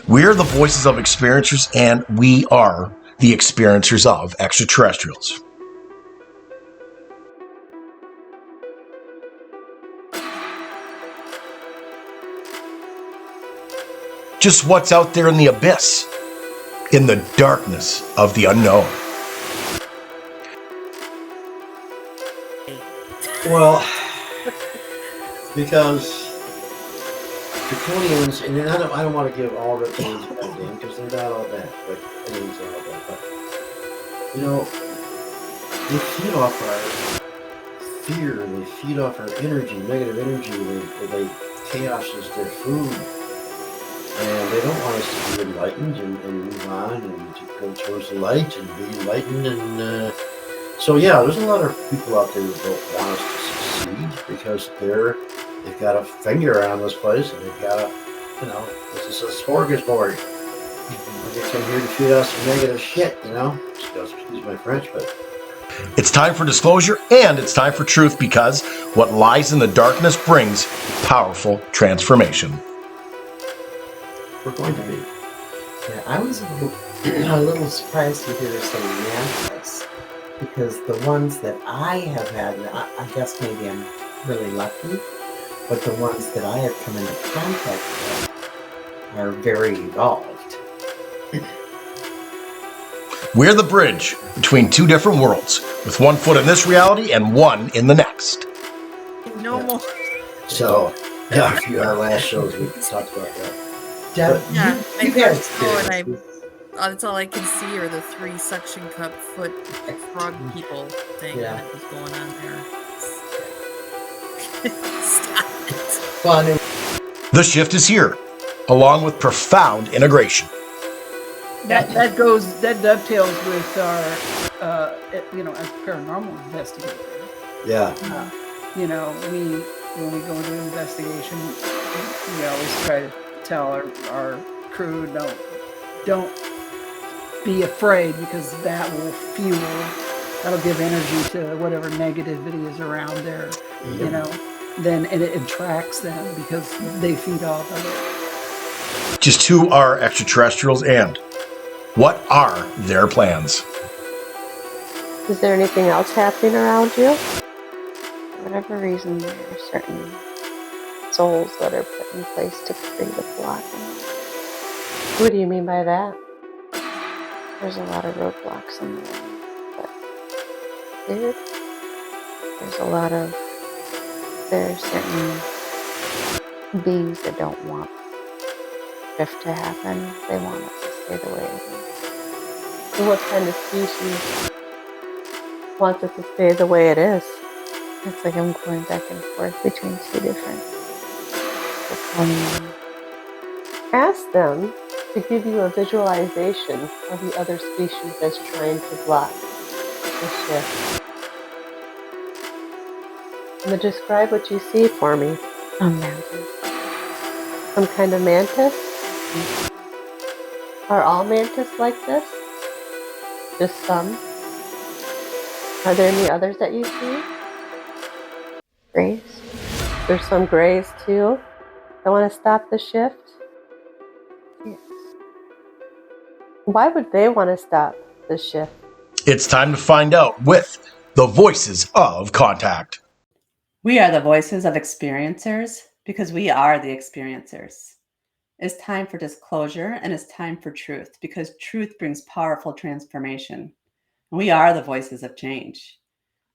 We're the voices of experiencers, and we are the experiencers of extraterrestrials. Just what's out there in the abyss, in the darkness of the unknown. Well, because draconians, and I don't want to give all reptilians a bad name because they're not all bad, like aliens are all bad, but they feed off our fear, they feed off our energy, negative energy, they chaos is their food, and they don't want us to be enlightened and move on and to go towards the light and be enlightened, and so yeah, there's a lot of people out there that don't want us to succeed because they've got a finger on this place, and they've got this is a smorgasbord. They come here to feed us some negative shit, excuse my French, but It's time for disclosure, and it's time for truth, because what lies in the darkness brings powerful transformation. we're going to be. Yeah, I was a little surprised to hear her say mantis, because the ones that I have had, and I guess maybe I'm really lucky, but the ones that I have come into contact with are very evolved. We're the bridge between two different worlds, with one foot in this reality and one in the next. No more. So, yeah, our last shows we talked about that. Deb, Yeah, you I had first saw and experiences. that's all I can see are the 3 suction cup foot frog people thing Yeah. that was going on there. Stop it. Well, and The shift is here, along with profound integration. That dovetails with our, as paranormal investigator. Yeah. When we go into an investigation, we always try to tell our crew, don't be afraid, because that will that'll give energy to whatever negativity is around there, and it attracts them because they feed off of it. Just who are extraterrestrials, and what are their plans? Is there anything else happening around you? For whatever reason, there are certain souls that are put in place to bring the block. What do you mean by that? There's a lot of roadblocks in there, but there are certain beings that don't want drift to happen. They want it to stay the way it is. So what kind of species wants it to stay the way it is? It's like I'm going back and forth between two different. Ask them to give you a visualization of the other species that's trying to block the shift. And describe what you see for me. A mantis. Some kind of mantis? Are all mantis like this? Just some? Are there any others that you see? Grays? There's some grays too that want to stop the shift? Yes. Why would they want to stop the shift? It's time to find out with the voices of contact. We are the voices of experiencers because we are the experiencers. It's time for disclosure, and it's time for truth, because truth brings powerful transformation. And we are the voices of change.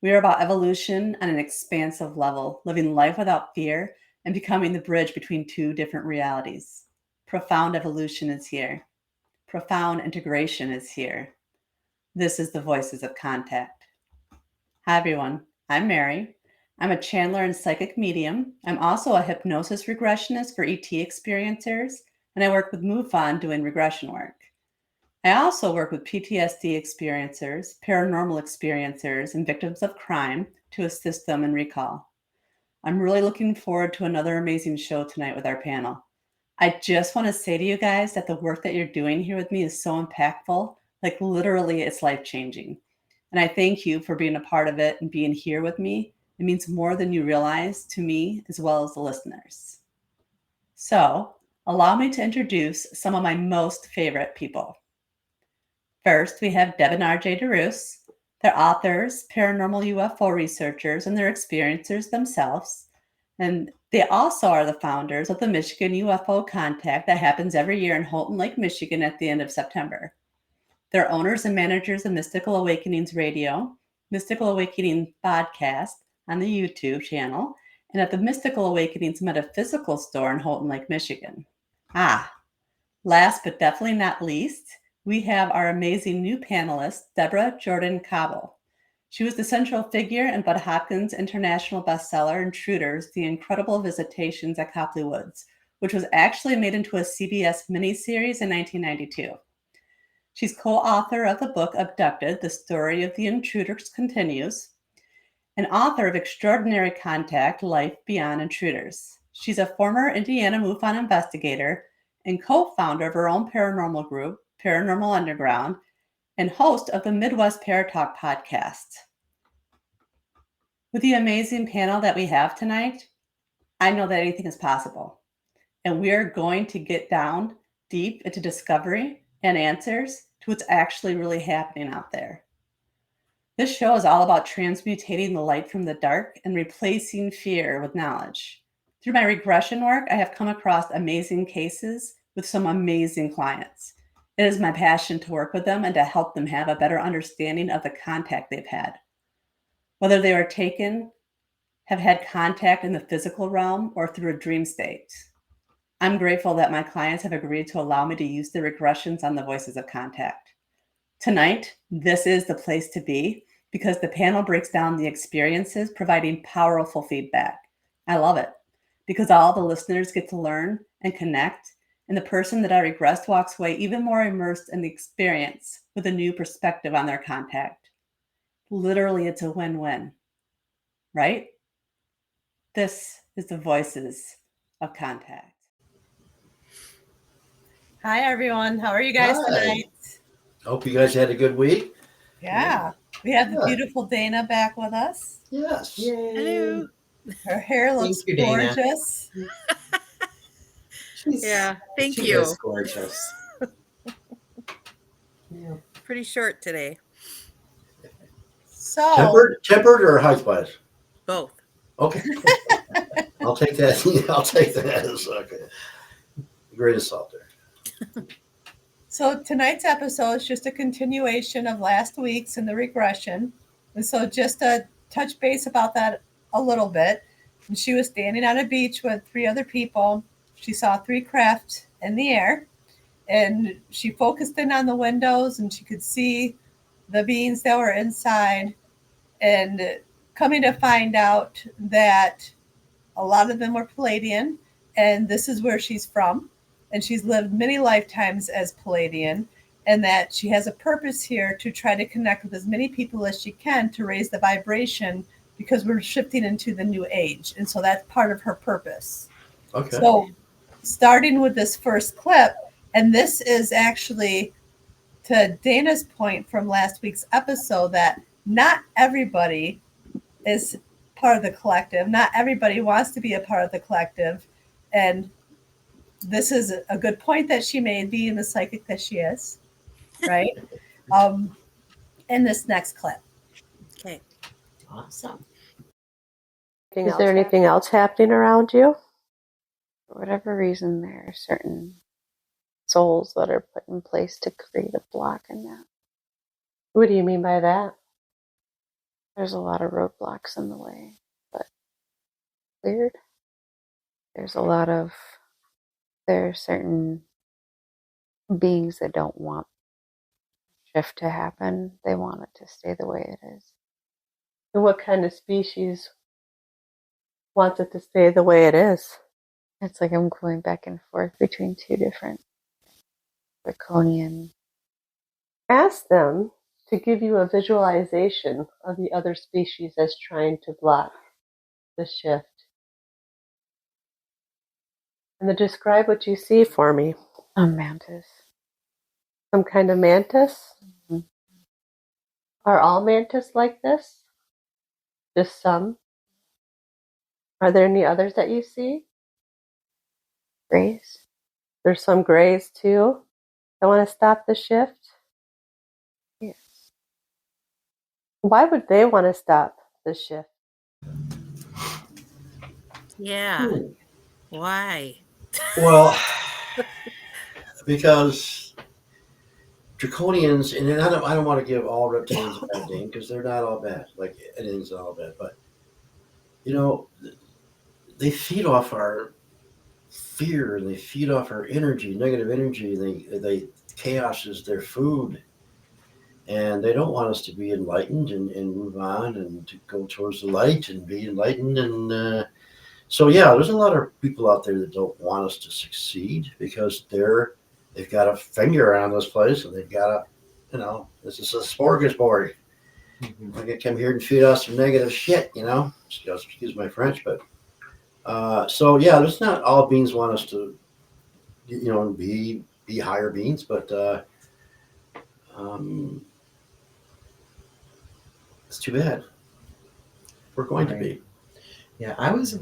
We are about evolution on an expansive level, living life without fear and becoming the bridge between two different realities. Profound evolution is here. Profound integration is here. This is the Voices of Contact. Hi, everyone. I'm Mary. I'm a channeler and psychic medium. I'm also a hypnosis regressionist for ET experiencers, and I work with MUFON doing regression work. I also work with PTSD experiencers, paranormal experiencers, and victims of crime to assist them in recall. I'm really looking forward to another amazing show tonight with our panel. I just want to say to you guys that the work that you're doing here with me is so impactful, like literally it's life-changing. And I thank you for being a part of it and being here with me. It means more than you realize to me as well as the listeners. So allow me to introduce some of my most favorite people. First, we have Deb and RJ DeRoos. They're authors, paranormal UFO researchers, and they're experiencers themselves. And they also are the founders of the Michigan UFO Contact that happens every year in Houghton Lake, Michigan at the end of September. They're owners and managers of Mystical Awakenings Radio, Mystical Awakening VODCAST on the YouTube channel, and at the Mystical Awakenings Metaphysical Store in Houghton Lake, Michigan. Last but definitely not least, we have our amazing new panelist, Deborah Jordan Cobble. She was the central figure in Bud Hopkins' international bestseller, Intruders, The Incredible Visitations at Copley Woods, which was actually made into a CBS miniseries in 1992. She's co-author of the book Abducted, The Story of the Intruders Continues, and author of Extraordinary Contact, Life Beyond Intruders. She's a former Indiana MUFON investigator and co-founder of her own paranormal group, Paranormal Underground, and host of the Midwest Paratalk podcast. With the amazing panel that we have tonight, I know that anything is possible. And we are going to get down deep into discovery and answers to what's actually really happening out there. This show is all about transmutating the light from the dark and replacing fear with knowledge. Through my regression work, I have come across amazing cases with some amazing clients. It is my passion to work with them and to help them have a better understanding of the contact they've had. Whether they were taken, have had contact in the physical realm, or through a dream state. I'm grateful that my clients have agreed to allow me to use the regressions on the voices of contact. Tonight, this is the place to be because the panel breaks down the experiences, providing powerful feedback. I love it because all the listeners get to learn and connect, and the person that I regressed walks away even more immersed in the experience with a new perspective on their contact. Literally, it's a win-win, right? This is the voices of contact. Hi, everyone. How are you guys tonight? Hope you guys had a good week. Yeah. We have the beautiful Dana back with us. Yes. Yay. Hello. Her hair looks Thank you, Dana. gorgeous. Yeah, thank She you. is gorgeous. Yeah. Pretty short today. So, Tempered or height-wise? Both. Okay. I'll take that. I'll take that as okay. Great assault there. so tonight's episode is just a continuation of last week's in the regression. And so just to touch base about that a little bit. And she was standing on a beach with 3 other people. She saw 3 craft in the air. And she focused in on the windows and she could see the beings that were inside. And coming to find out that a lot of them were Palladian. And this is where she's from. And she's lived many lifetimes as Palladian, and that she has a purpose here to try to connect with as many people as she can to raise the vibration because we're shifting into the new age. And so that's part of her purpose. Okay. So starting with this first clip, and this is actually to Dana's point from last week's episode that not everybody is part of the collective. Not everybody wants to be a part of the collective. And this is a good point that she made, being the psychic that she is, right? In this next clip. Okay. Awesome. Is there anything else happening around you? For whatever reason, there are certain souls that are put in place to create a block in that. What do you mean by that? There's a lot of roadblocks in the way, but cleared. There are certain beings that don't want shift to happen. They want it to stay the way it is. And what kind of species wants it to stay the way it is? It's like I'm going back and forth between 2 different draconian. Ask them to give you a visualization of the other species as trying to block the shift. And then describe what you see for me. A mantis. Some kind of mantis? Mm-hmm. Are all mantis like this? Just some? Are there any others that you see? Rays? There's some grays too that want to stop the shift. Yes. Why would they want to stop the shift? Yeah. Why? Well, because draconians, and then I don't want to give all reptilians a bad name because they're not all bad. Like anything's not all bad, but you know, they feed off our fear and they feed off our energy, negative energy. They chaos is their food, and they don't want us to be enlightened and move on and to go towards the light and be enlightened. And so yeah, there's a lot of people out there that don't want us to succeed because they've got a finger on this place and they've got this is a smorgasbord. They're gonna come here and feed us some negative shit, excuse my French, but so yeah, there's not all beings want us to be higher beings, but it's too bad. We're going to be. Yeah, I was a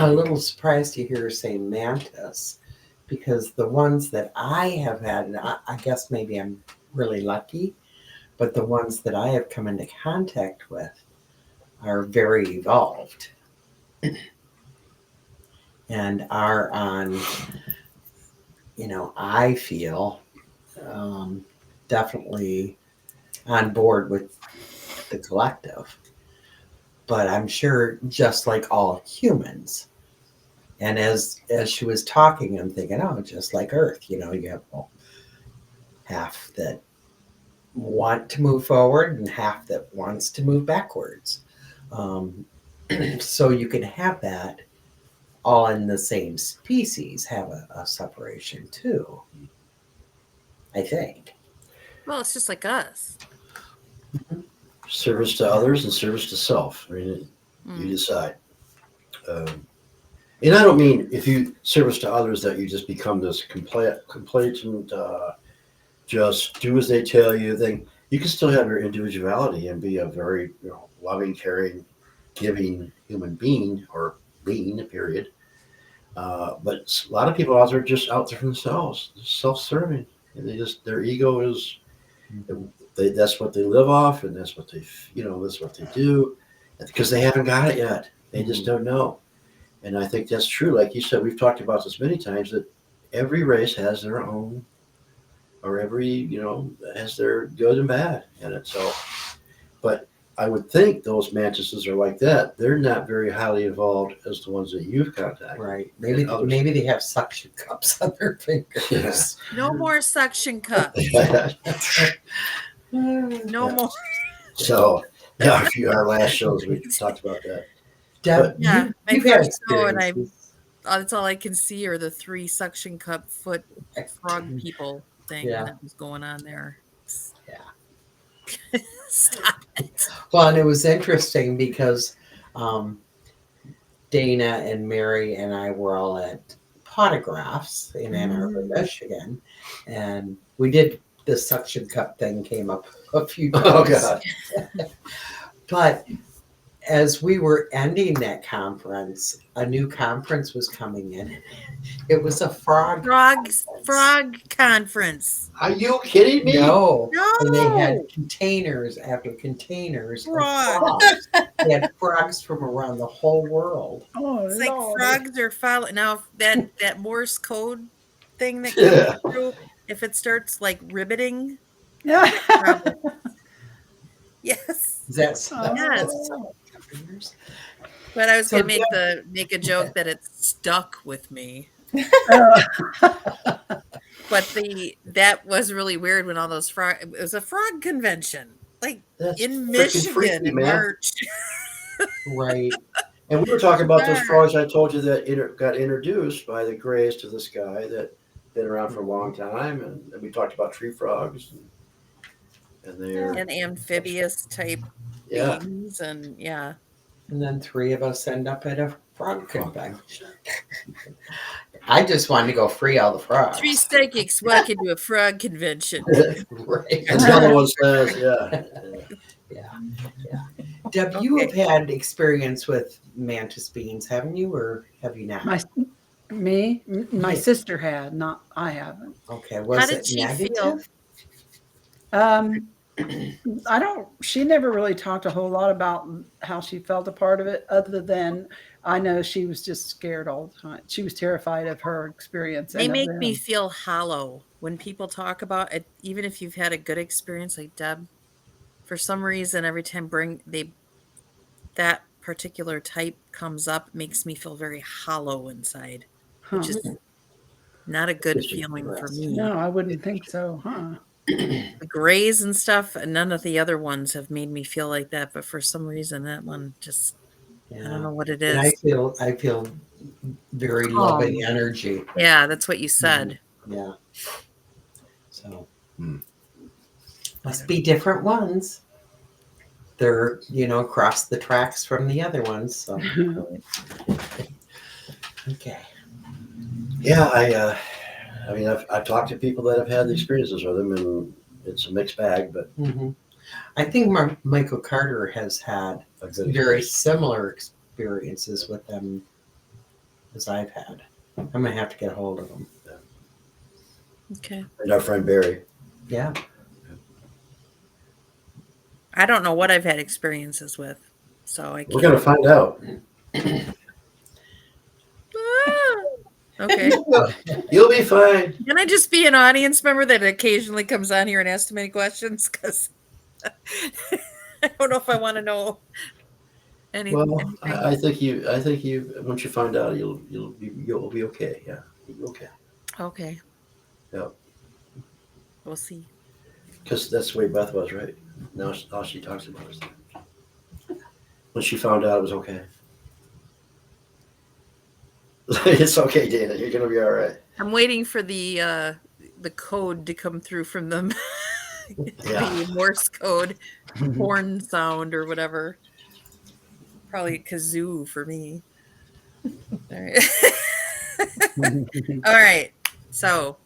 little surprised to hear her say mantis, because the ones that I have had, and I guess maybe I'm really lucky, but the ones that I have come into contact with are very evolved and are on, I feel definitely on board with the collective. But I'm sure just like all humans. And as she was talking, I'm thinking, oh, just like Earth, you have half that want to move forward and half that wants to move backwards. So you can have that all in the same species, have a separation too, I think. Well, it's just like us. Service to others and service to self. I mean, you decide. And I don't mean if you service to others that you just become this complacent, just do as they tell you thing. You can still have your individuality and be a very loving, caring, giving human being or being, period. But a lot of people out there are just out there for themselves, just self-serving. And their ego is... that's what they live off, and that's what that's what they do, because they haven't got it yet. They just don't know. And I think that's true. Like you said, we've talked about this many times, that every race has their own, or every has their good and bad in it. So, but I would think those mantises are like that. They're not very highly evolved as the ones that you've contacted. Right. Maybe they have suction cups on their fingers. Yeah. No more suction cups. No more. So, yeah, our last shows we talked about that. Deb, Yeah, my you've had first show, and experiences. that's all I can see are the 3 suction cup foot frog people thing that was going on there. Yeah. Stop it. Well, and it was interesting because Dana and Mary and I were all at Potographs in Ann Arbor, Michigan, and we did the suction cup thing came up a few times. Oh God! But as we were ending that conference, a new conference was coming in. It was a frog conference. Are you kidding me? No. No. And they had containers after containers of Frogs. frogs. They had frogs from around the whole world. Oh, It's no. like frogs are following now. That Morse code thing that comes through, if it starts like ribbiting, probably. Yes. Is that Yes. But I was gonna make a joke that it stuck with me. But that was really weird when all those it was a frog convention, like That's in freaking Michigan freaky, in man. March. right? And we were talking about those frogs I told you that got introduced by the Greys to this guy that been around for a long time, and we talked about tree frogs and they're And amphibious type beings, and And then 3 of us end up at a frog convention. I just wanted to go free all the frogs. 3 psychics walk into a frog convention. Right. And the other one says, Yeah. Deb, you have had experience with mantis beings, haven't you, or have you not? Me? My Yeah. sister had, not I haven't. Okay, How was did it she feel? negative? She never really talked a whole lot about how she felt a part of it, other than I know she was just scared all the time. She was terrified of her experience They and of make me them. feel hollow when people talk about it, even if you've had a good experience like Deb. For some reason, every time that particular type comes up, makes me feel very hollow inside, which Huh. is not a good It's just feeling for rest. me. No, I wouldn't think so, huh? The grays and stuff, and none of the other ones have made me feel like that, but for some reason that one just I don't Yeah. know what it And is. I feel very Calm. loving energy. Yeah, that's what you said. Yeah. So Hmm. must be different ones. They're, across the tracks from the other ones. So okay. Yeah, I mean, I've talked to people that have had the experiences with them, and it's a mixed bag, but hmm I think Michael Carter has had a good very experience. similar experiences with them as I've had. I'm gonna have to get a hold of them. Okay. And our friend Barry. Yeah. I don't know what I've had experiences with, so I We're can't. gonna find out. Ah! Okay. You'll be fine. Can I just be an audience member that occasionally comes on here and asks too many questions? Because I don't know if I want to know Well, anything. I think you. Once you find out, you'll be okay. Yeah, you'll be okay. Okay. Yeah, We'll see. because that's the way Beth was, right? Now she talks about it. When she found out, it was okay. It's okay, Dana. You're gonna be all right. I'm waiting for the code to come through from them. Yeah. The Morse code, horn sound or whatever. Probably a kazoo for me. All right. All right. So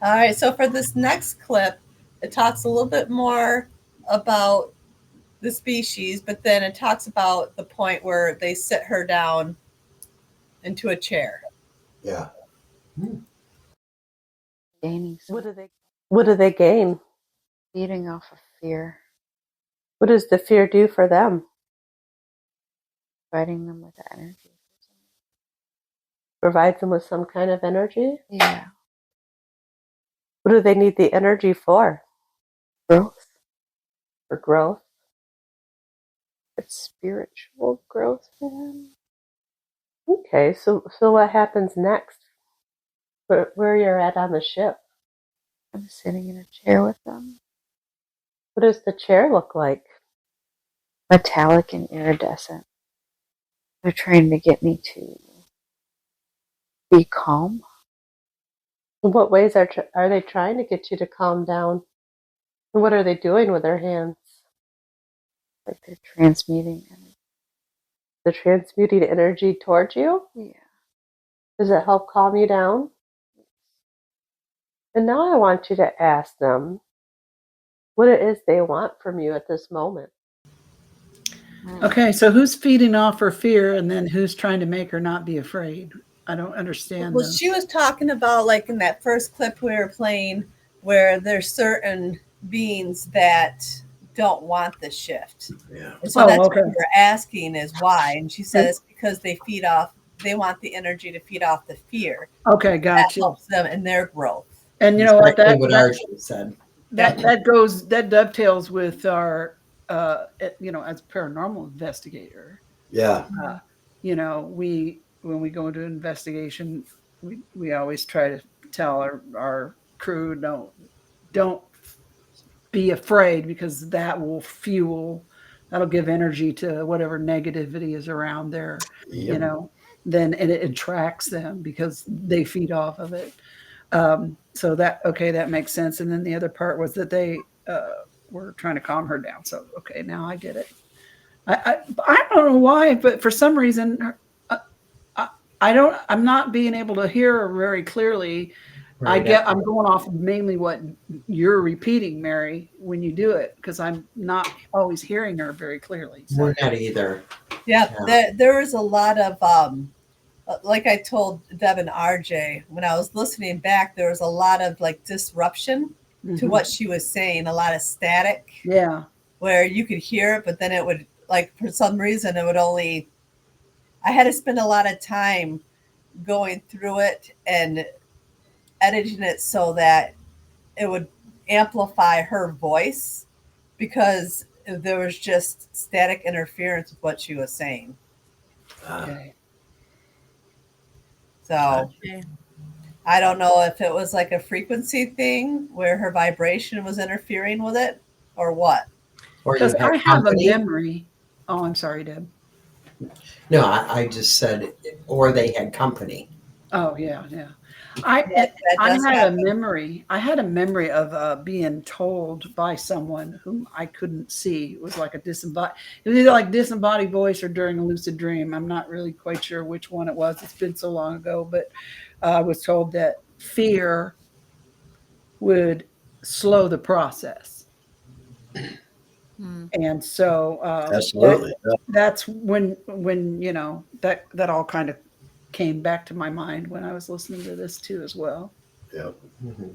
All right, so for this next clip, it talks a little bit more about the species, but then it talks about the point where they sit her down into a chair. Yeah. Gaining What do they What do they gain? feeding off of fear, What does the fear do for them? providing them with the energy. Provides them with some kind of energy? Yeah, What do they need the energy for? growth. For growth? It's spiritual growth for them. Okay, so what happens next? Where you're at on the ship? I'm sitting in a chair with them, What does the chair look like? metallic and iridescent. They're trying to get me to be calm. In what ways are they trying to get you to calm down? And what are they doing with their hands? Like they're transmuting energy. They're transmuting energy towards you? Yeah. Does it help calm you down? And now I want you to ask them what it is they want from you at this moment. Okay, so who's feeding off her fear, and then who's trying to make her not be afraid? I don't understand. Well, she was talking about, like in that first clip we were playing, where there's certain beings that don't want the shift. Yeah. And so Oh, that's okay. what we're asking is why. And she said it's because they want the energy to feed off the fear. Okay, That gotcha. helps them in their growth. And you know what? Exactly what Arjun said. That dovetails with our, as a paranormal investigator. Yeah. When we go into an investigation, we always try to tell our crew, don't be afraid, because that'll give energy to whatever negativity is around there. Yep. Then and it attracts them because they feed off of it. So that makes sense. And then the other part was that they were trying to calm her down. So okay, now I get it. I don't know why, but for some reason, I'm not being able to hear her very clearly. Right. I'm going off of mainly what you're repeating, Mary, when you do it, because I'm not always hearing her very clearly. So. We're not either. Yeah, there is a lot of like I told Deb and RJ, when I was listening back, there was a lot of like disruption to what she was saying, a lot of static. Yeah. Where you could hear it, but then it would, like, for some reason, it would only, I had to spend a lot of time going through it and editing it so that it would amplify her voice because there was just static interference with what she was saying. Okay. So Okay. I don't know if it was like a frequency thing where her vibration was interfering with it or what. Or you Because I have a company. memory. Oh, I'm sorry, Deb. No, I just said, or they had company. Oh, yeah, yeah. That I does had happen. a memory. I had a memory of being told by someone whom I couldn't see. It was like a disembodied. It was either like disembodied voice or during a lucid dream. I'm not really quite sure which one it was. It's been so long ago, but I was told that fear would slow the process, and so Absolutely. that's when that all kind of came back to my mind when I was listening to this too as well. Yep. Mhm.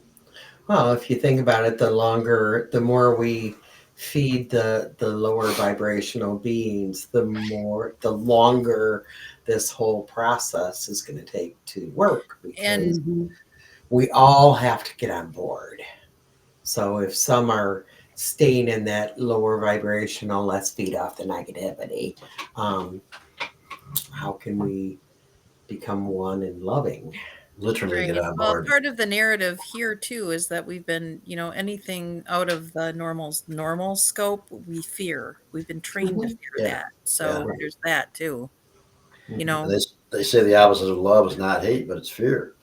Well, if you think about it, the more we feed the lower vibrational beings, the longer this whole process is going to take to work, because we all have to get on board. So if some are staying in that lower vibrational, let's feed off the negativity. How can we become one and loving? Literally get Right. on Well, board. part of the narrative here too is that we've been, anything out of the normal scope, we fear. We've been trained to fear Yeah. that. So there's that too. You know, They say the opposite of love is not hate, but it's fear.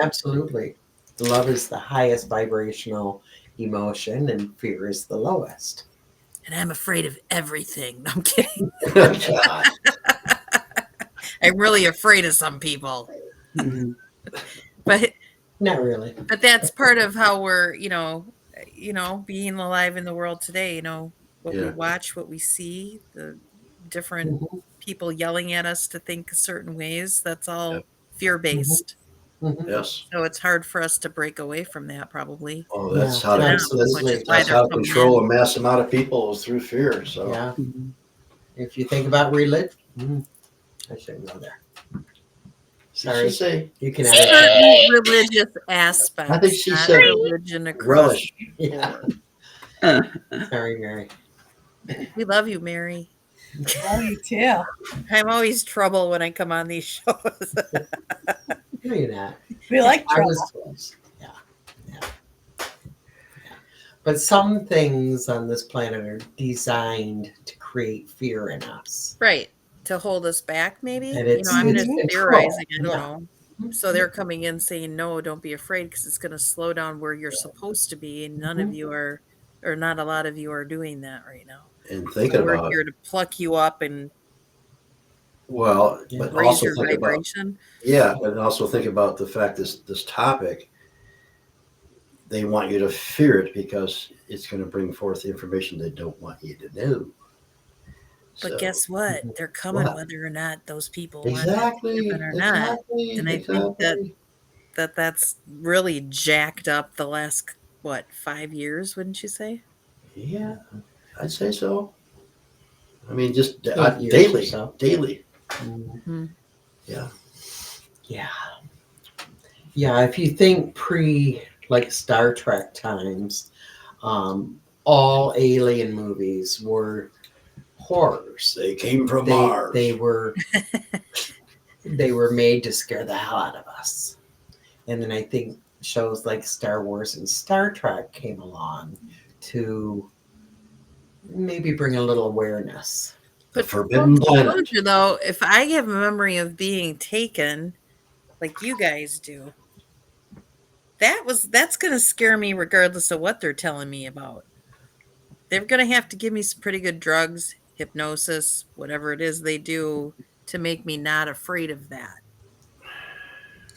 Absolutely. Love is the highest vibrational emotion, and fear is the lowest. and I'm afraid of everything. No, I'm kidding. God. I'm really afraid of some people. But Not really. but that's part of how we're, being alive in the world today, what we Yeah. watch, what we see, the different people yelling at us to think certain ways, that's all Yep. fear-based. Yes. So it's hard for us to break away from that probably. Oh, that's Yeah, how to absolutely. Which is why that's they're how to coming control in. a mass amount of people is through fear. So Yeah. If you think about religion, I shouldn't go there. she Sorry. should say You can edit Certain religious aspects, I think she not said religion across. relish. Yeah. Sorry, Mary. We love you, Mary. Oh, you too. I'm always trouble when I come on these shows. No, you're not. We like I trouble. was close. Yeah. But some things on this planet are designed to create fear in us. Right. To hold us back, maybe? And it's I'm just control. theorizing. I don't Yeah. know. So they're coming in saying, no, don't be afraid because it's going to slow down where you're supposed to be. And none of you are, or not a lot of you are doing that right now. And thinking So we're about here it. to pluck you up and Well, but raise also your think about vibration. but also think about the fact this topic, they want you to fear it because it's going to bring forth information they don't want you to know. But So, guess what? They're coming What? whether or not those people want exactly, it to happen or not. And I think that's really jacked up the last, 5 years, wouldn't you say? Yeah, I'd say so. I mean, just 8 years daily, or so. daily. Yeah. Yeah, if you think like Star Trek times, all alien movies were horrors. They came from Mars. They were they were made to scare the hell out of us. And then I think shows like Star Wars and Star Trek came along to maybe bring a little awareness. The Forbidden Planet. Disclosure, though, if I have a memory of being taken, like you guys do, that's going to scare me regardless of what they're telling me about. They're going to have to give me some pretty good drugs, hypnosis, whatever it is they do to make me not afraid of that.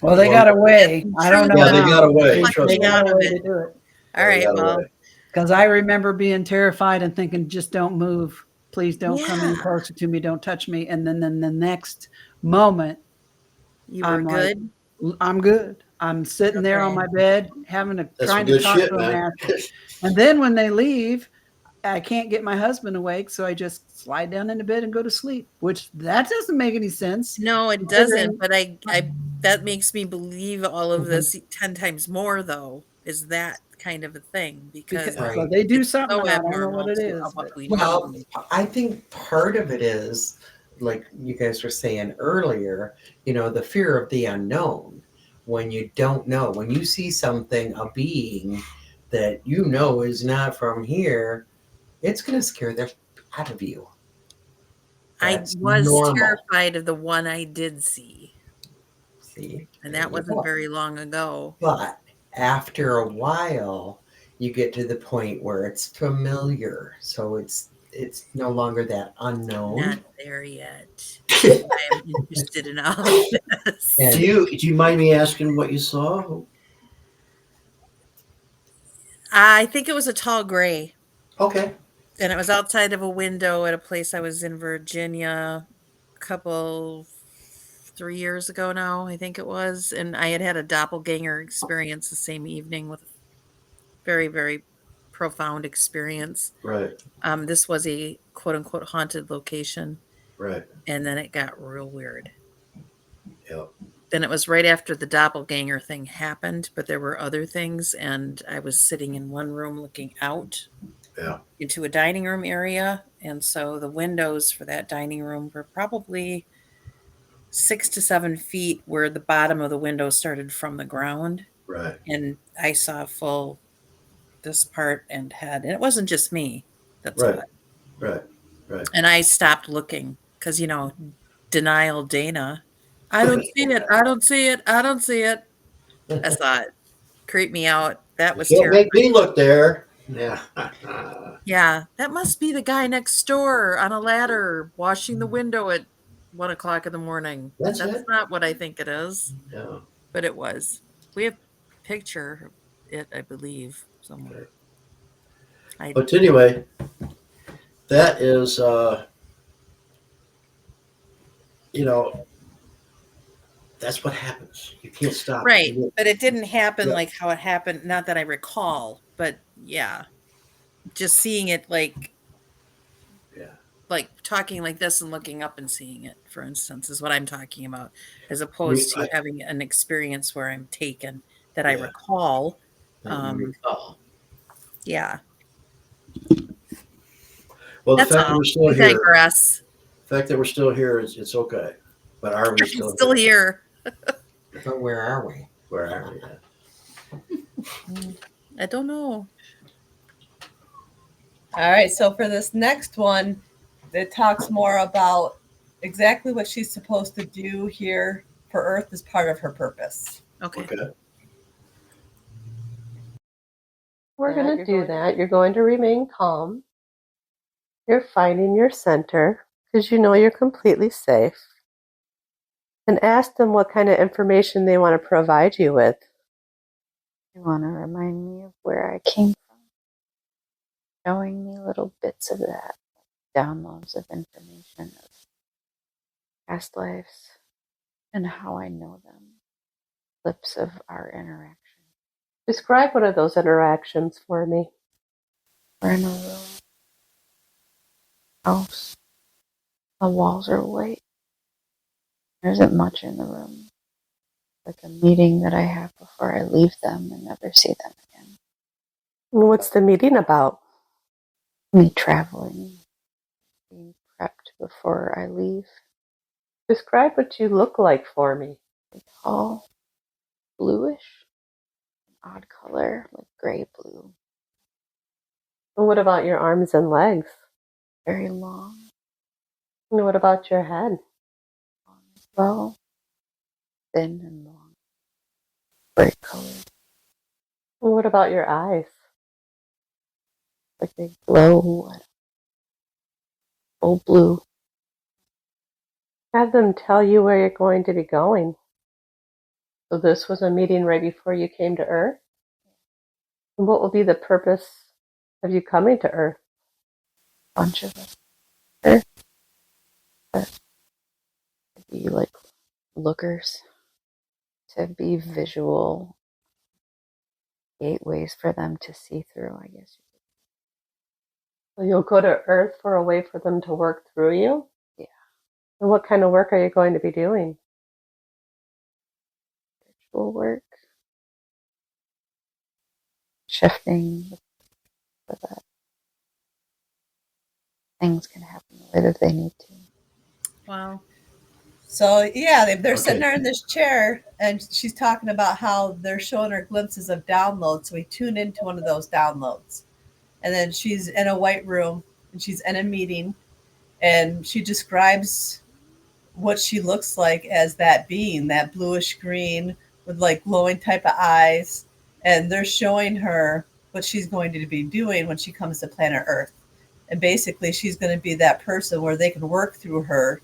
Well, they got a way. I don't know. Yeah, they how. got a way. Like, Trust They me. got a way it. to do it. All right, They got a well, way. Because I remember being terrified and thinking, just don't move. Please don't come any Yeah. closer to me. Don't touch me. And then the next moment, You were I'm like, good? I'm good. I'm sitting there on Okay. my bed That's trying some to good talk shit, to a man. mattress. And then when they leave, I can't get my husband awake, so I just slide down into bed and go to sleep, which that doesn't make any sense. No, it considering- doesn't, but I that makes me believe all of this 10 times more though, is that kind of a thing because Because, Right. well, they do it's something. so I don't know what abnormal it to is, what but we Well, normally. I think part of it is, like you guys were saying earlier, the fear of the unknown. When you don't know, when you see something, a being that is not from here, it's going to scare the out of you. I That's was normal. terrified of the one I did see, See, and there that you wasn't go. very long ago. But after a while, you get to the point where it's familiar. So it's no longer that unknown. Not there yet. That's why I'm interested in all of this. And- Do you mind me asking what you saw? I think it was a tall gray. Okay. And it was outside of a window at a place I was in Virginia a couple 3 years ago now, I think it was, and I had a doppelganger experience the same evening with a very, very profound experience. Right. This was a quote unquote haunted location, Right. and then it got real weird. Yep. Then it was right after the doppelganger thing happened, but there were other things, and I was sitting in one room looking out Yeah. into a dining room area, and so the windows for that dining room were probably 6 to 7 feet where the bottom of the window started from the ground, Right. and I saw full this part and head, and it wasn't just me. That's Right. what. Right. Right. And I stopped looking because denial Dana. I don't see it. I don't see it. I don't see it. I saw it. Creeped me out. That was Can't terrifying. make me look there. Yeah. Yeah, that must be the guy next door on a ladder washing the window at 1 o'clock in the morning. That's That's it. not what I think it is, Yeah. but it was. We have picture of it, I believe, somewhere. But anyway, that is that's what happens. You can't stop. Right, but it didn't happen Yeah. like how it happened. Not that I recall, but yeah, just seeing it Yeah. like talking like this and looking up and seeing it, for instance, is what I'm talking about, as I opposed mean, to having an experience where I'm taken that I Yeah. recall. that you recall. Yeah, Well, the that's fact that all. we're still We here, digress. the fact that we're still here is it's okay. But are we We're still here. But where are we? Where are we at? I don't know. All right, so for this next one, it talks more about exactly what she's supposed to do here for Earth as part of her purpose. Okay. Okay. We're Yeah, going to you're do going to- that. You're going to remain calm. You're finding your center because you know you're completely safe. And ask them what kind of information they want to provide you with. You want to remind me of where I came from, showing me little bits of that, downloads of information of past lives and how I know them, clips of our interaction. Describe one of those interactions for me. We're in a room, house. The walls are white. There isn't much in the room. Like a meeting that I have before I leave them and never see them again. What's the meeting about? Me traveling, being prepped before I leave. Describe what you look like for me. Tall, bluish, odd color, like gray blue. And what about your arms and legs? Very long, And what about your head? long as well, thin and long, bright colored, And what about your eyes? like they glow, full blue. Have them tell you where you're going to be going. So this was a meeting right before you came to Earth? And what will be the purpose of you coming to Earth? Bunch of us. Earth, but be like lookers, to be visual gateways for them to see through, I guess. So you'll go to Earth for a way for them to work through you? Yeah. And what kind of work are you going to be doing? Spiritual work, shifting so that things can happen the way that they need to. Wow. So yeah, they're Okay. sitting there in this chair, and she's talking about how they're showing her glimpses of downloads. So we tune into one of those downloads, and then she's in a white room, and she's in a meeting, and she describes what she looks like as that being, that bluish green with like glowing type of eyes, and they're showing her what she's going to be doing when she comes to planet Earth. And basically, she's going to be that person where they can work through her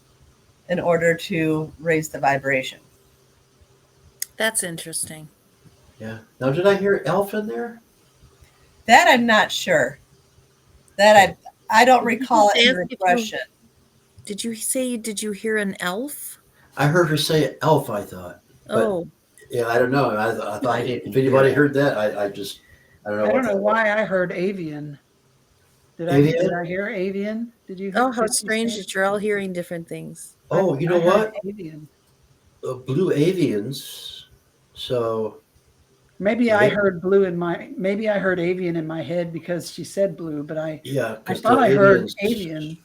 in order to raise the vibration. That's interesting. Yeah. Now, did I hear elf in there? That I'm not sure. That I don't recall it in Ask if you- regression. Did you hear an elf? I heard her say elf, I thought. But Oh, yeah, I don't know. I thought I didn't if anybody hear heard that, I don't know. I what don't know that why I heard avian. Did Avian? I hear avian? Did you? oh, how did you strange say- that you're all hearing different things. Oh, you know I heard what? Avian. Blue avians. So Maybe Yeah, I they- heard blue in my. Maybe I heard avian in my head because she said blue, but I yeah, because thought the I heard avians. avian.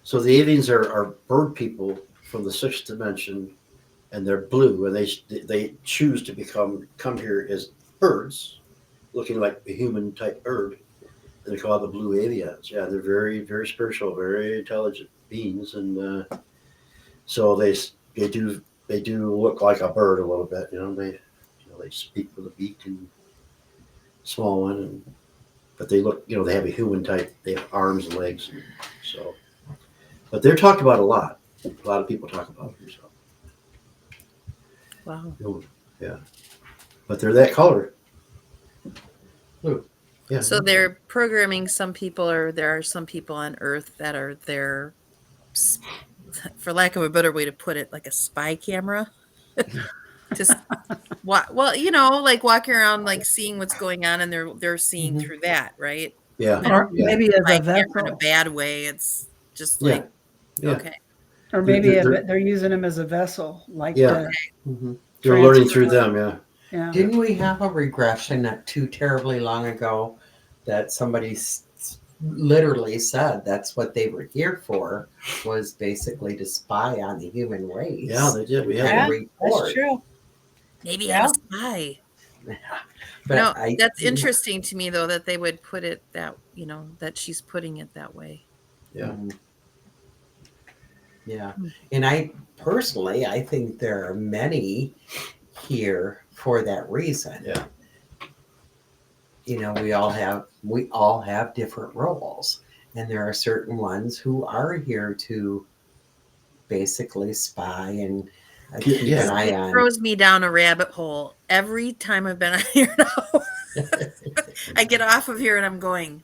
So the avians are bird people from the sixth dimension, and they're blue, and they choose to come here as birds, looking like a human type bird. And they're called the blue avians. Yeah, they're very very spiritual, very intelligent beings, and so they do look like a bird a little bit. They speak with a beak and small one, but they look, they have a human type. They have arms and legs, so. But they're talked about a lot. A lot of people talk about them. So. Wow. Yeah, but they're that color. Blue. Yeah. So they're programming some people, or there are some people on Earth that are there, for lack of a better way to put it, like a spy camera. Just well, like walking around, like seeing what's going on, and they're seeing Mhm. through that, right? Yeah. I Or don't Yeah. maybe as spy a camera in a vessel. bad way. It's just Yeah. like Yeah. okay. Or maybe They're- they're using them as a vessel, like Yeah. to Mhm. They're learning transfer. through them. Yeah. Yeah. Didn't we have a regression not too terribly long ago that somebody literally said that's what they were here for, was basically to spy on the human race? Yeah, they did. We and had Yeah, report. that's true. Maybe Yeah. I'm a spy. But No, that's interesting to me, though, that they would put it that that she's putting it that way. Yeah. Yeah. Hmm. And I think there are many here for that reason. Yeah. We all have different roles, and there are certain ones who are here to basically spy and keep Yeah. an eye It on. throws me down a rabbit hole every time I've been on here now. I get off of here and I'm going,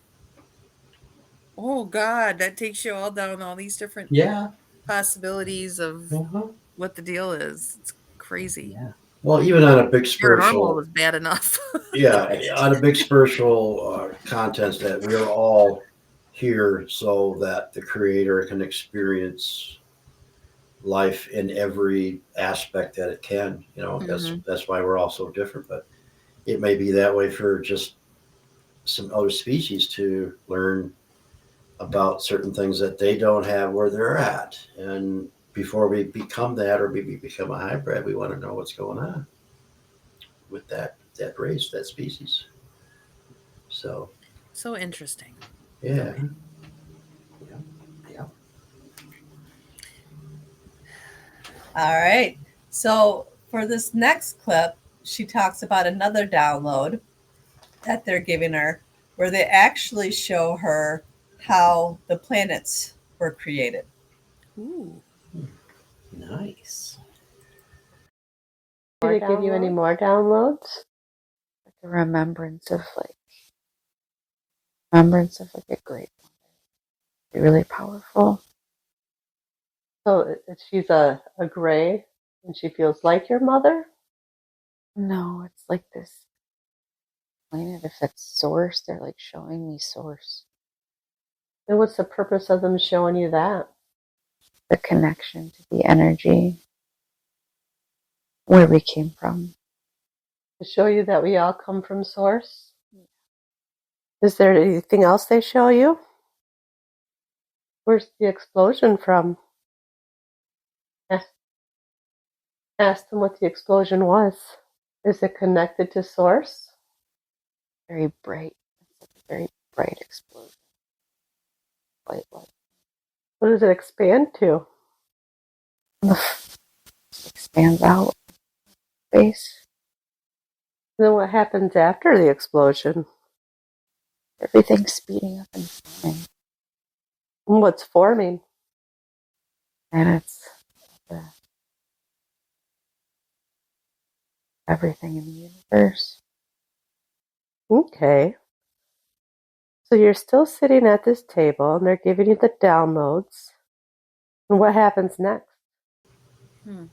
oh God, that takes you all down all these different Yeah. possibilities of Uh-huh. what the deal is. It's crazy. Yeah. Well, even on a big Paranormal spiritual. was bad enough. Yeah, on a big spiritual content that we're all here so that the Creator can experience life in every aspect that it can. That's why we're all so different. But it may be that way for just some other species to learn about certain things that they don't have where they're at. And before we become that, or maybe become a hybrid, we want to know what's going on with that race, that species. So interesting. yeah. Yeah. All right. So for this next clip, she talks about another download that they're giving her, where they actually show her how the planets were created. Ooh. Nice. Did it give you any more downloads? Like a remembrance of a great mother. Really powerful. So she's a gray, and she feels like your mother? No, it's like this. Explain it if it's source. They're like showing me source. And what's the purpose of them showing you that? The connection to the energy. Where we came from. To show you that we all come from source? Is there anything else they show you? Where's the explosion from? Ask them what the explosion was. Is it connected to source? Very bright. It's like a very bright explosion. White light. What does it expand to? Expands out. Space. And then what happens after the explosion? Everything's speeding up and forming. And what's forming? And it's everything in the universe. Okay. So you're still sitting at this table and they're giving you the downloads. And what happens next? And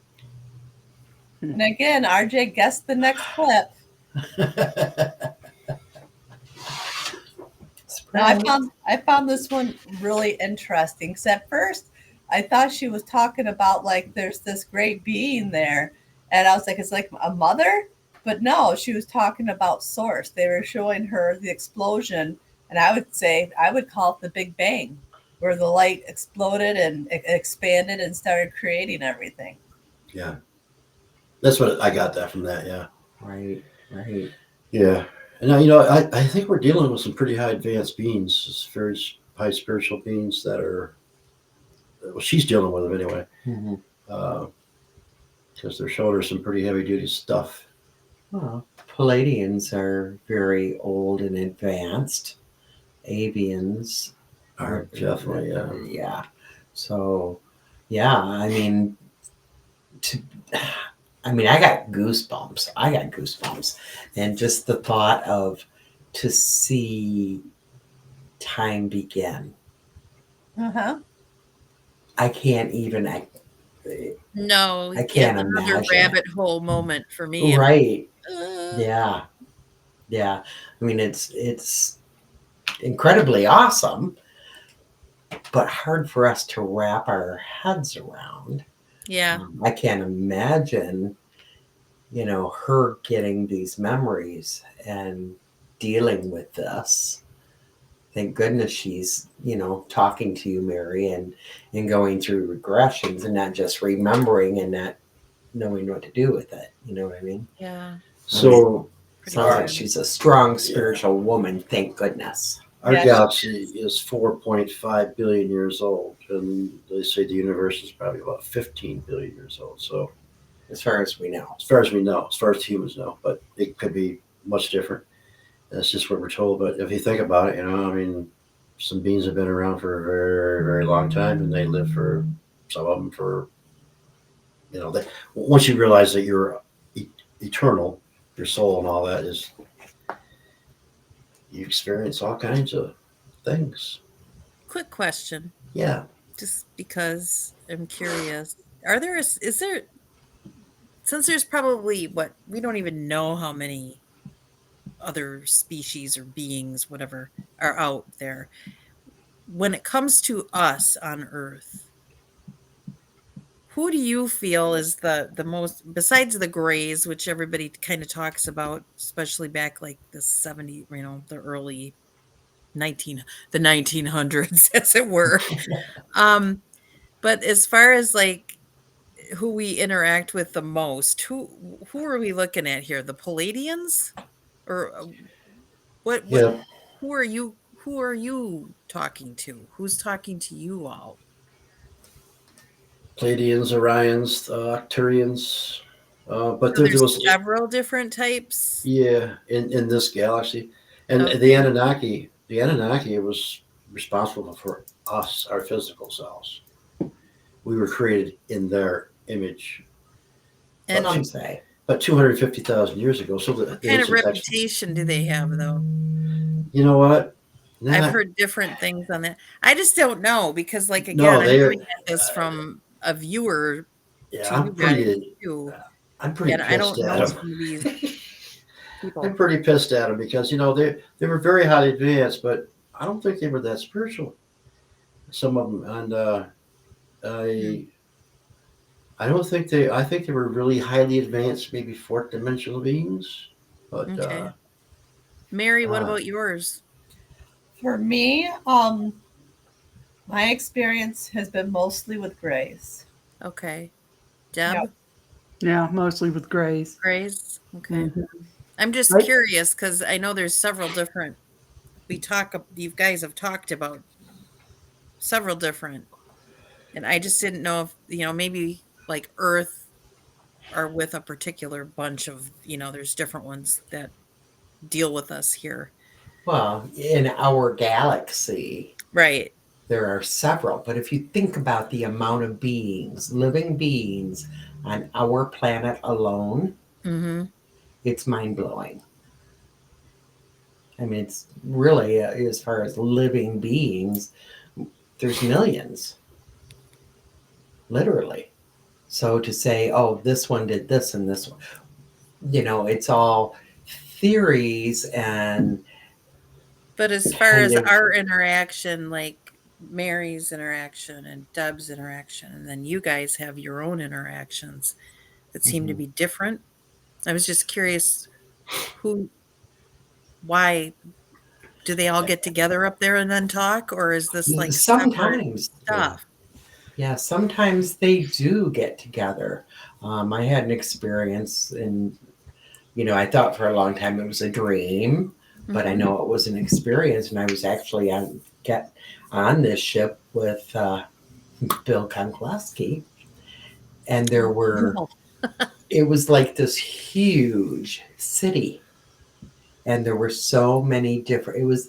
again, RJ guessed the next clip. Now, I found this one really interesting. Because at first, I thought she was talking about like there's this great being there, and I was like, it's like a mother, but no, she was talking about source. They were showing her the explosion, and I would call it the Big Bang, where the light exploded and expanded and started creating everything. Yeah. That's what I got that from that. Yeah. Right. Yeah. And now, I think we're dealing with some pretty high advanced beings, very high spiritual beings that are, well, she's dealing with them anyway. Because they're showing her some pretty heavy duty stuff. Well, Palladians are very old and advanced. Avians Are definitely, yeah. So, yeah, I mean, I got goosebumps. And just the thought of to see time begin. I can't even. No, I can't another imagine. rabbit hole moment for me. Right. Yeah. I mean, it's incredibly awesome, but hard for us to wrap our heads around. Yeah. I can't imagine, her getting these memories and dealing with this. Thank goodness she's, talking to you, Mary, and going through regressions and not just remembering and not knowing what to do with it. You know what I mean? Yeah. So sounds like she's a strong spiritual woman. Thank goodness. Our galaxy is 4.5 billion years old, and they say the universe is probably about 15 billion years old. So, as far as we know, as far as humans know, but it could be much different. That's just what we're told. But if you think about it, I mean, some beings have been around for a very, very long time, and they live for some of them for, once you realize that you're eternal, your soul and all that is, you experience all kinds of things. Quick question. Yeah. Just because I'm curious. Is there, since there's probably we don't even know how many other species or beings, whatever, are out there. When it comes to us on Earth, who do you feel is the most, besides the Greys, which everybody kind of talks about, especially back like the 70s, the early the 1900s, as it were. But as far as like who we interact with the most, who are we looking at here? The Palladians, or what? Yeah. Who are you talking to? Who's talking to you all? Pleiadians, Orions, Arcturians, but So there was several different types. Yeah, in this galaxy, and Okay. the Anunnaki was responsible for us, our physical selves. We were created in their image. And but 250,000 years ago. So what kind of reputation do they have, though? You know what? I've heard different things on that. I just don't know because, like, again, No, I'm coming at this from a viewer. Yeah, I'm pretty. I'm pretty And I pissed don't at know them. some of these people. I'm pretty pissed at them because they were very highly advanced, but I don't think they were that spiritual. Some of them, and I don't think they. I think they were really highly advanced, maybe fourth dimensional beings. But Okay. Mary, what uh, about yours? For me, my experience has been mostly with grays. Okay. Deb? Yep. Yeah, mostly with grays. Grace? Okay. Mhm. I'm just Right. curious because I know there's several different. You guys have talked about several different, and I just didn't know if maybe like Earth are with a particular bunch of there's different ones that deal with us here. Well, in our galaxy, Right. there are several, but if you think about the amount of beings, living beings on our planet alone, Mm-hmm. it's mind blowing. I mean, it's really, as far as living beings, there's millions, literally. So to say, oh, this one did this and this one, it's all theories and But as far kind as of. our interaction, like Mary's interaction and Deb's interaction, and then you guys have your own interactions that seem to Mhm. be different. I was just curious why do they all get together up there and then talk, or is this like separate Sometimes, yeah. stuff? Yeah, sometimes they do get together. I had an experience, and I thought for a long time it was a dream, but I Mhm. know it was an experience, and I was actually on this ship with Bill Konklowski, and there were. Oh, It was like this huge city, and there were so many different.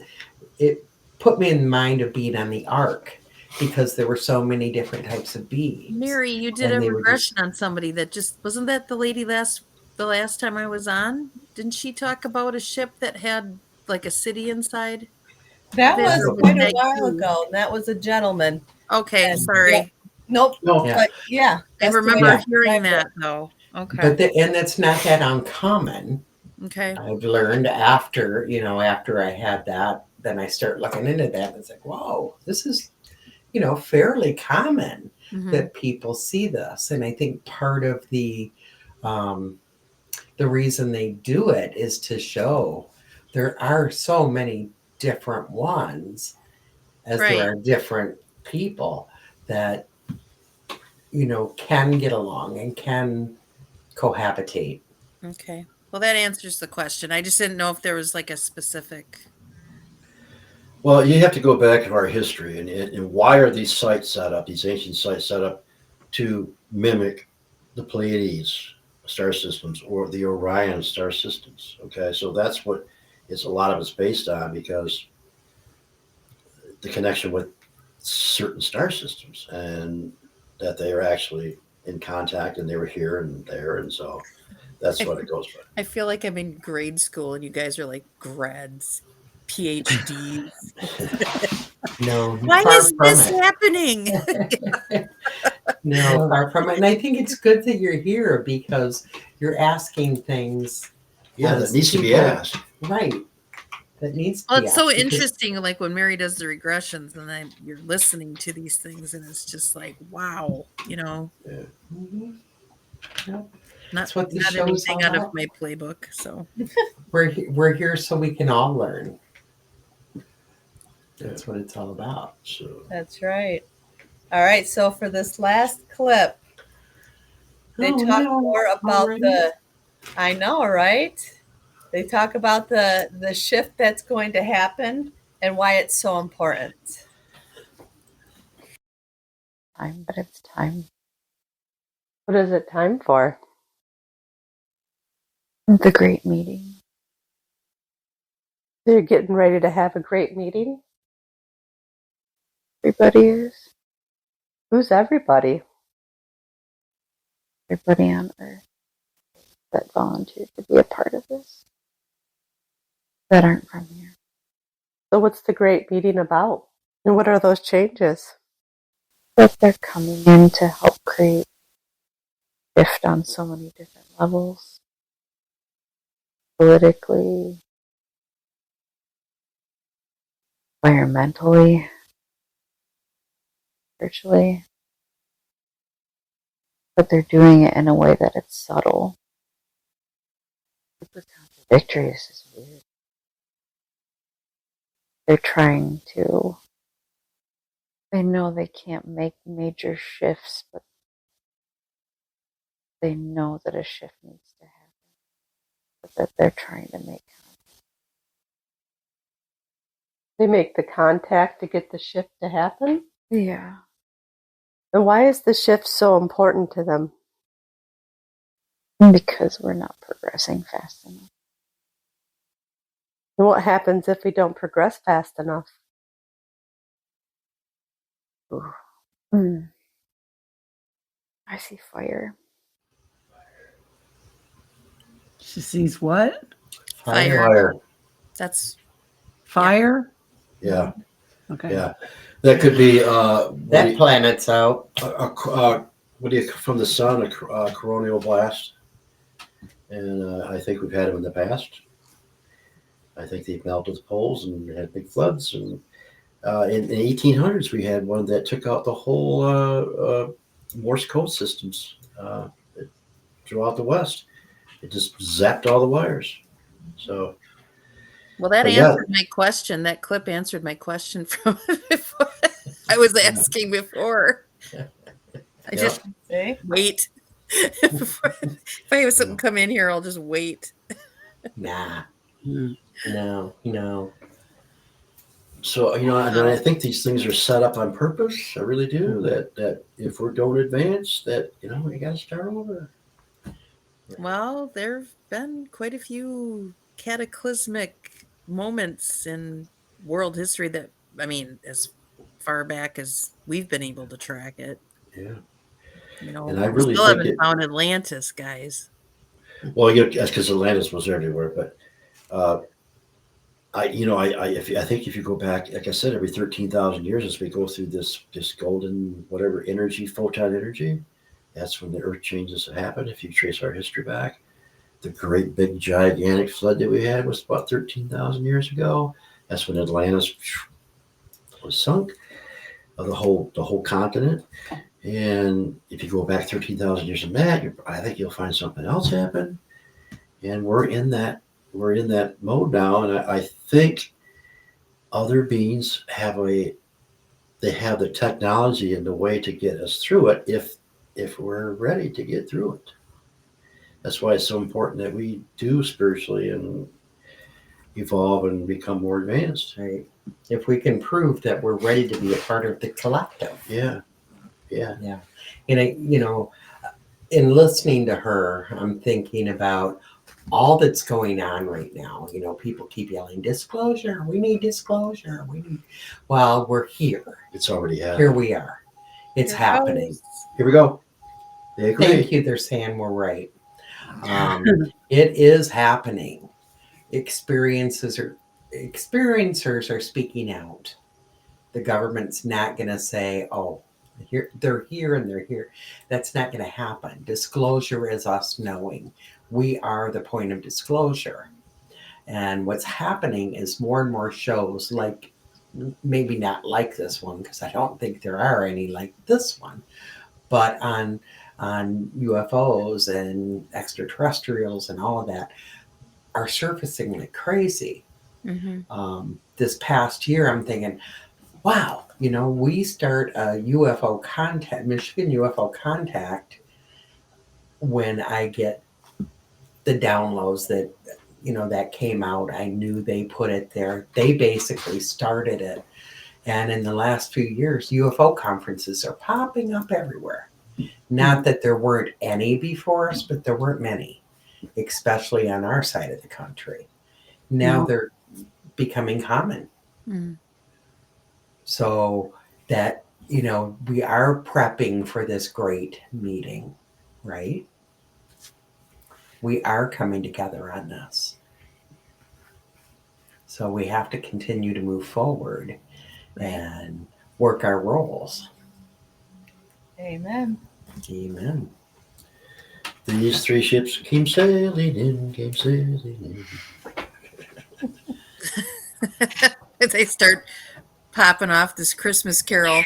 It put me in mind of being on the Ark because there were so many different types of beings, Mary, you did and a they were just. regression on somebody that just wasn't that the lady the last time I was on? Didn't she talk about a ship that had like a city inside of That it, was or was quite a that while you? ago. And that was a gentleman. Okay, And yep. sorry. Nope. no, Yeah. But yeah, I that's the way remember Yeah. I hearing described that though. Okay. And it's not that uncommon. Okay. I've learned after I had that, then I start looking into that, and it's like, whoa, this is, fairly common Mhm. that people see this. And I think part of the reason they do it is to show there are so many different ones as there Right. are different people that, can get along and can cohabitate. Okay. Well, that answers the question. I just didn't know if there was like a specific. well, you have to go back to our history and why are these sites set up? These ancient sites set up to mimic the Pleiades star systems or the Orion star systems. Okay, so that's what it's a lot of it's based on because the connection with certain star systems and that they are actually in contact and they were here and there, and so that's what it goes by. I feel like I'm in grade school and you guys are like grads, PhDs. No, Why far is from this it. happening? No, far from it. And I think it's good that you're here because you're asking things. Yeah, that needs to be asked. Right. That needs to Well, be it's asked. so because- interesting, like when Mary does the regressions and you're listening to these things and it's just like, wow, Mhm. Yep. not, That's what this not show's anything all out of about. my playbook. So We're here so we can all learn. That's what it's all about. So That's right. All right. So for this last clip, they talk more about I know, right? They talk about the shift that's going to happen and why it's so important. Time, but it's time. What is it time for? The great meeting. They're getting ready to have a great meeting. Everybody is. Who's everybody? Everybody on Earth that volunteered to be a part of this that aren't from here. So what's the great meeting about? And what are those changes? That they're coming in to help create shift on so many different levels, politically, environmentally, spiritually, but they're doing it in a way that it's subtle. Super contradictory. It's just weird. They're trying to, they know they can't make major shifts, but they know that a shift needs to happen, but that they're trying to make. They make the contact to get the shift to happen? Yeah. And why is the shift so important to them? Because we're not progressing fast enough. And what happens if we don't progress fast enough? I see fire. She sees what? Fire. That's Fire? Yeah. Okay. Yeah. That could be That planet's out. what do you from the sun? A coronal blast, and I think we've had them in the past. I think they've melted the poles and had big floods. And in the 1800s, we had one that took out the whole Morse code systems throughout the West. It just zapped all the wires. So, well, that But yeah. answered my question. That clip answered my question from before. I was asking before. I just wait. If I have something come in here, I'll just wait. Nah. No. So and I think these things are set up on purpose. I really do. That if we don't advance, that we got to start over. Well, there've been quite a few cataclysmic moments in world history that, I mean, as far back as we've been able to track it. Yeah. And I we really still think haven't found Atlantis, guys. Well, that's because Atlantis was everywhere. But I think if you go back, like I said, every 13,000 years, as we go through this golden whatever energy, photon energy, that's when the Earth changes happen. If you trace our history back, the great big gigantic flood that we had was about 13,000 years ago. That's when Atlantis was sunk, the whole continent. And if you go back 13,000 years from that, I think you'll find something else happen. And we're in that mode now. And I think other beings have the technology and the way to get us through it if we're ready to get through it. That's why it's so important that we do spiritually and evolve and become more advanced. Right. If we can prove that we're ready to be a part of the collective. Yeah. And in listening to her, I'm thinking about all that's going on right now. People keep yelling, disclosure, we need disclosure. Well, we're here. It's already happened. Here we are. It's Here happening. Here we go. They agree. Thank you. They're saying we're right. It is happening. Experiencers are speaking out. The government's not going to say, oh, they're here and they're here. That's not going to happen. Disclosure is us knowing we are the point of disclosure. And what's happening is more and more shows, like maybe not like this one, because I don't think there are any like this one, but on UFOs and extraterrestrials and all of that are surfacing like crazy. Mm-hmm. This past year, I'm thinking, wow, we start a UFO contact, Michigan UFO contact, when I get the downloads that came out. I knew they put it there. They basically started it. And in the last few years, UFO conferences are popping up everywhere. Not that there weren't any before us, but there weren't many, especially on our side of the country. Now they're becoming common. Mm. So that, we are prepping for this great meeting, right? We are coming together on this. So we have to continue to move forward and work our roles. Amen. Amen. These three ships came sailing in. As they start popping off this Christmas carol,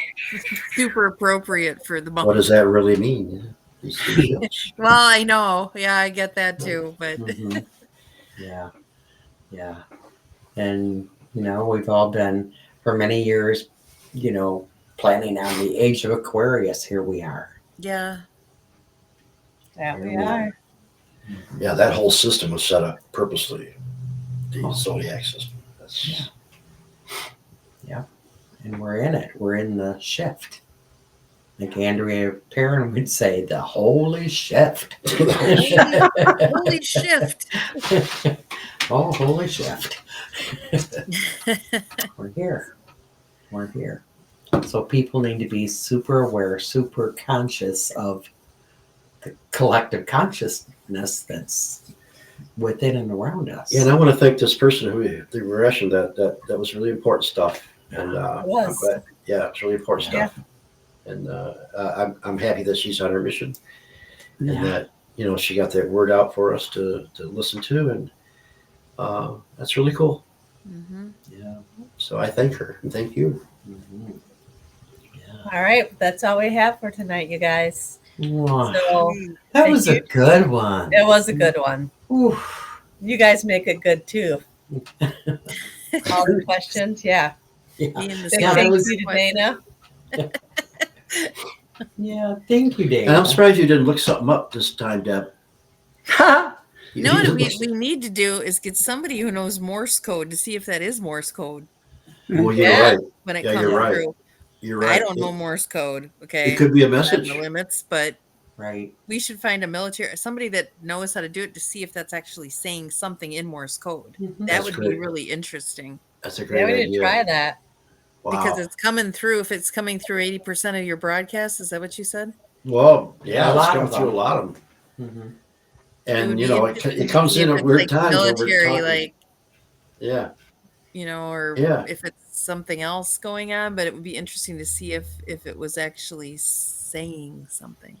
super appropriate for the What moment. does that really mean? These three ships. Well, I know. Yeah, I get that too. But Mhm. Yeah. Yeah. And, we've all been, for many years, planning on the age of Aquarius. Here we are. yeah, Yeah, Here we are. Yeah, that whole system was set up purposely. The Oh. zodiac system. That's, And we're in it. We're in the shift. Like Andrea Perrin would say, the holy shift. holy shift. Oh, holy shift. We're here. We're here. So people need to be super aware, super conscious of the collective consciousness that's within and around us. yeah, and I want to thank this person who the regression that was really important stuff. And It was. I'm glad, yeah, it's really important stuff. And I'm happy that she's on her mission, and that she got that word out for us to listen to, and that's really cool. Mm-hmm. Yeah. So I thank her and thank you. Mhm. Yeah. All right, that's all we have for tonight, you guys. Wow. So That thank was you. a good one. It was a good one. Oof. You guys make it good too. All the questions, yeah. Yeah. Me and the Big Yeah, that thank was- you to Dana. Yeah, thank you, Dave. And I'm surprised you didn't look something up this time, Deb. You know what we need to do is get somebody who knows Morse code to see if that is Morse code Well, you're Yeah. right. when it Yeah, comes you're right. through. You're right. I don't know Morse code. Okay, It could be a I have message. no limits, but Right. we should find a military somebody that knows how to do it to see if that's actually saying something in Morse code. Mhm. That That's would be great. really interesting That's a great Yeah, we need idea. to try that. Wow. because it's coming through. If it's coming through 80% of your broadcast, is that what you said? Well, yeah, A it's lot coming of through a them. lot of them. Mhm. It would And, be it interesting to comes see in if at it's weird like times when we're military, talking. like Yeah. or Yeah. if it's something else going on. But it would be interesting to see if it was actually saying something.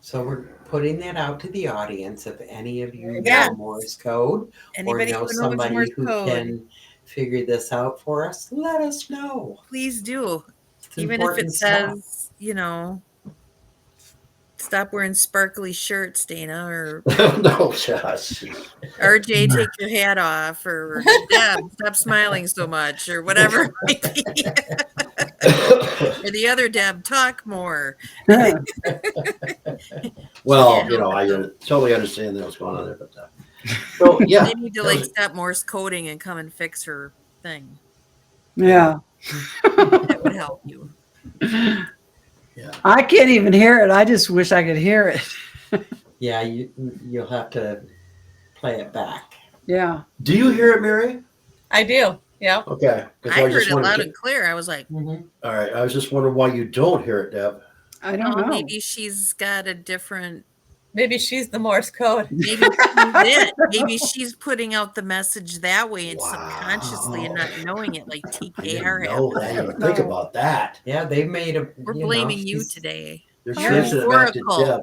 So we're putting that out to the audience. If any of you Yeah. know Morse code Anybody or know who knows somebody Morse who code, can figure this out for us, let us know. please do. It's Even if it important stuff. says, stop wearing sparkly shirts, Dana, or No, Josh. RJ, take your hat off, or Deb, stop smiling so much, or whatever it might be. Or the other Deb, talk more. Well, Yeah. I totally understand that what's going on there, but so yeah, They need to that was- stop Morse coding and come and fix her thing. Yeah. That would help you. I can't even hear it. I just wish I could hear it. Yeah, you'll have to play it back. Yeah. Do you hear it, Mary? I do. Yeah. Okay. 'Cause I was heard just it wondering- loud and clear. I was like, Mhm. All right. I was just wondering why you don't hear it, Deb. I don't know. maybe she's got a different. Maybe she's the Morse code. Maybe she's it. Maybe she's putting out the message that way and Wow. subconsciously and not knowing it, like I TKR didn't know that. I didn't even think No. about that. Yeah, they made a. We're you know, blaming you she's- today. They're You're changing it back to oracle. Deb.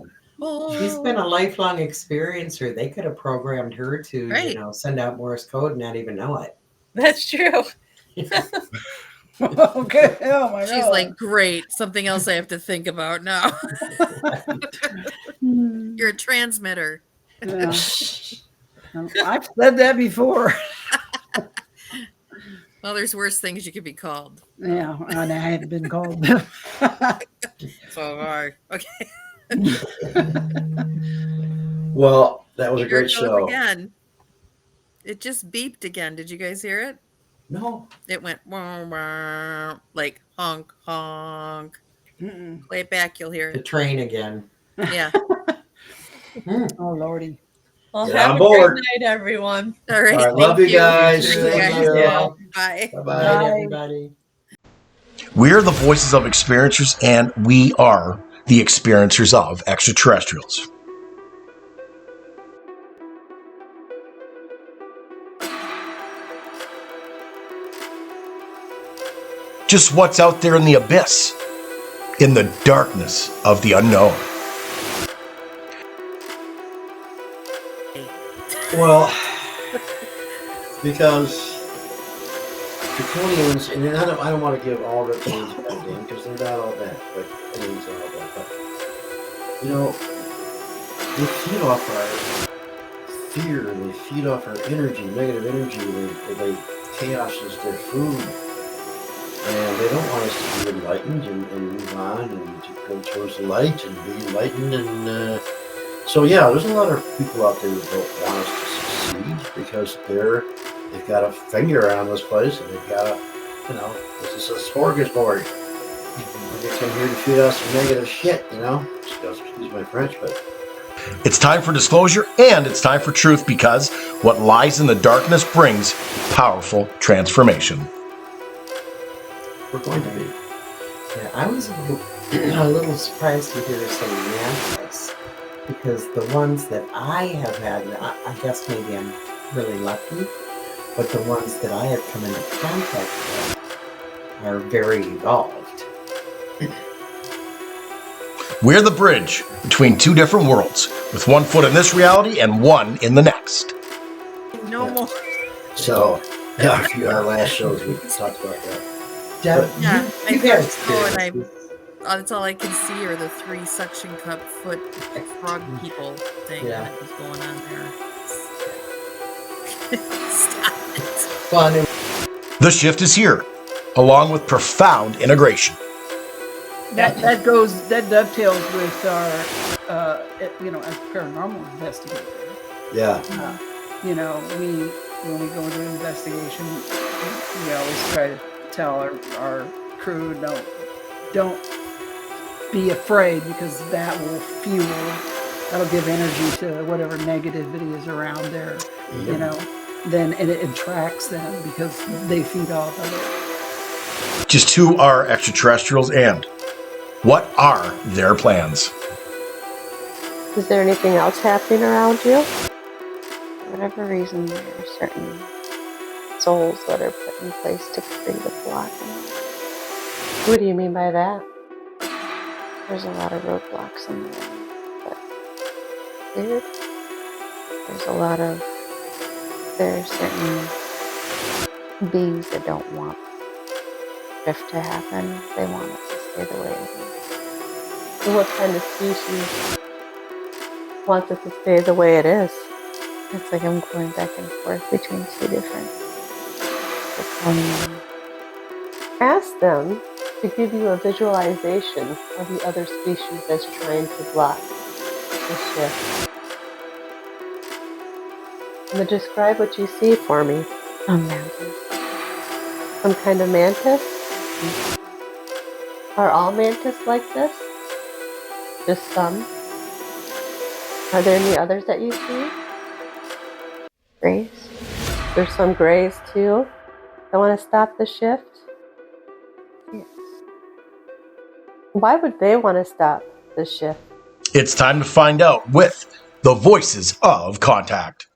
She's been a lifelong experiencer. They could have programmed her to, Right. send out Morse code and not even know it. That's true. Okay. Oh my God. She's like, great. Something else I have to think about now. Hmm. You're a transmitter. Yeah. I've said that before. Well, there's worse things you could be called. Yeah, and I had been called. So hard. Okay. Well, that was a Here great it goes show. again. It just beeped again. Did you guys hear it? No. It went wah, wah, like honk honk. Mm-mm. Play it back, you'll hear The it. train again. Yeah. Oh Lordy. Well, Get have on a board. great night, everyone. All right. All right. Love thank you guys. Thank you Thank guys. you. Yeah. Bye. Bye Bye, bye. everybody. We're the voices of experiencers, and we are the experiencers of extraterrestrials. Just what's out there in the abyss, in the darkness of the unknown. Well, because draconians, and I don't want to give all reptilians a bad name because they're not all bad. Like aliens are all bad, but you know, they feed off our fear. They feed off our energy, negative energy. They chaos is their food, and they don't want us to be enlightened and move on and to go towards the light and be enlightened. And so, yeah, there's a lot of people out there who don't want us to succeed because they've got a finger on this place, and they've got this is a smorgasbord. They come here to feed us some negative shit, excuse my French, but It's time for disclosure and it's time for truth because what lies in the darkness brings powerful transformation. we're going to be. Yeah, I was a little surprised to hear her say mantis, because the ones that I have had, and I guess maybe I'm really lucky, but the ones that I have come into contact with are very evolved. We're the bridge between two different worlds, with 1 foot in this reality and 1 in the next. No more. So, yeah, our last shows we talked about that. Deb, Yeah, you've I had guess so, and experiences. that's all I can see are the 3 suction cup foot frog people thing Yeah. that was going on there. Stop it. Fun. The shift is here, along with profound integration. That dovetails with our, as paranormal investigator. Yeah. When we go into an investigation, we always try to tell our crew, don't be afraid, because that will that'll give energy to whatever negativity is around there, then and it attracts them because they feed off of it. Just who are extraterrestrials and what are their plans? Is there anything else happening around you? For whatever reason, there are certain souls that are put in place to bring the block. What do you mean by that? There's a lot of roadblocks in the way, but weird. There are certain beings that don't want drift to happen. They want it to stay the way it is. So what kind of species wants it to stay the way it is? It's like I'm going back and forth between two different. Ask them to give you a visualization of the other species that's trying to block the shift. And then describe what you see for me. A mantis. Some kind of mantis? Are all mantis like this? Just some? Are there any others that you see? Grays? There's some grays too that want to stop the shift? Yes. Why would they want to stop the shift? It's time to find out with the Voices of Contact.